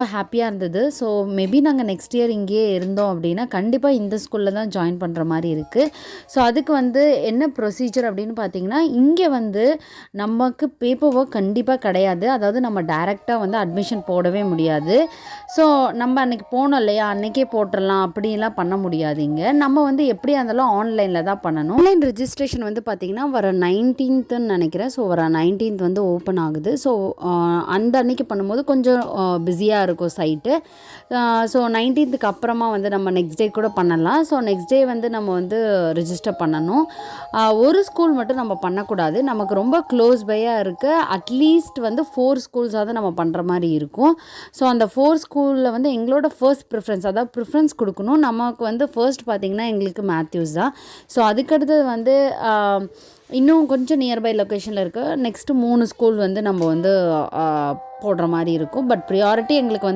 ஹாப்பியாக இருந்தது. So maybe நாங்கள் நெக்ஸ்ட் இயர் இங்கேயே இருந்தோம் அப்படின்னா கண்டிப்பாக இந்த ஸ்கூலில் தான் ஜாயின் பண்ணுற மாதிரி இருக்குது. ஸோ அதுக்கு வந்து என்ன ப்ரொசீஜர் அப்படின்னு பார்த்தீங்கன்னா, இங்கே வந்து நமக்கு பேப்பர் ஒர்க் கண்டிப்பாக கிடையாது. அதாவது நம்ம டைரெக்டாக வந்து அட்மிஷன் போடவே முடியாது. ஸோ நம்ம அன்றைக்கி போனோம் இல்லையா, அன்றைக்கே போட்டுடலாம் அப்படிலாம் பண்ண முடியாது. இங்கே நம்ம வந்து எப்படியா இருந்தாலும் ஆன்லைனில் தான் பண்ணணும். ஆன்லைன் ரெஜிஸ்ட்ரேஷன் வந்து பார்த்திங்கன்னா வர 19ன்னு நினைக்கிறேன். ஸோ வர 19th வந்து ஓப்பன் ஆகுது. ஸோ அந்த அன்றைக்கி பண்ணும்போது கொஞ்சம் பிஸியாக இருக்கும் சைட்டு. ஸோ 19க்கு அப்புறமா வந்து நம்ம நெக்ஸ்ட் டே கூட பண்ணலாம். ஸோ நெக்ஸ்ட் டே வந்து நம்ம வந்து ரிஜிஸ்டர் பண்ணணும். ஒரு ஸ்கூல் மட்டும் நம்ம பண்ணக்கூடாது. நமக்கு ரொம்ப க்ளோஸ் பையாக இருக்க அட்லீஸ்ட் வந்து 4 ஸ்கூல்ஸாவது நம்ம பண்ணுற மாதிரி இருக்கும். ஸோ அந்த 4 ஸ்கூலில் வந்து எங்களோட ஃபர்ஸ்ட் ப்ரிஃபரன்ஸ், அதாவது ப்ரிஃபரன்ஸ் கொடுக்கணும். நமக்கு வந்து ஃபர்ஸ்ட் பார்த்திங்கன்னா எங்களுக்கு மேத்யூஸ் தான். ஸோ அதுக்கடுத்தது வந்து இன்னும் கொஞ்சம் நியர்பை லொக்கேஷனில் இருக்க நெக்ஸ்ட்டு 3 ஸ்கூல் வந்து நம்ம வந்து போடுற மாதிரி இருக்கும். பட் ப்ரியாரிட்டி எங்களுக்கு வந்து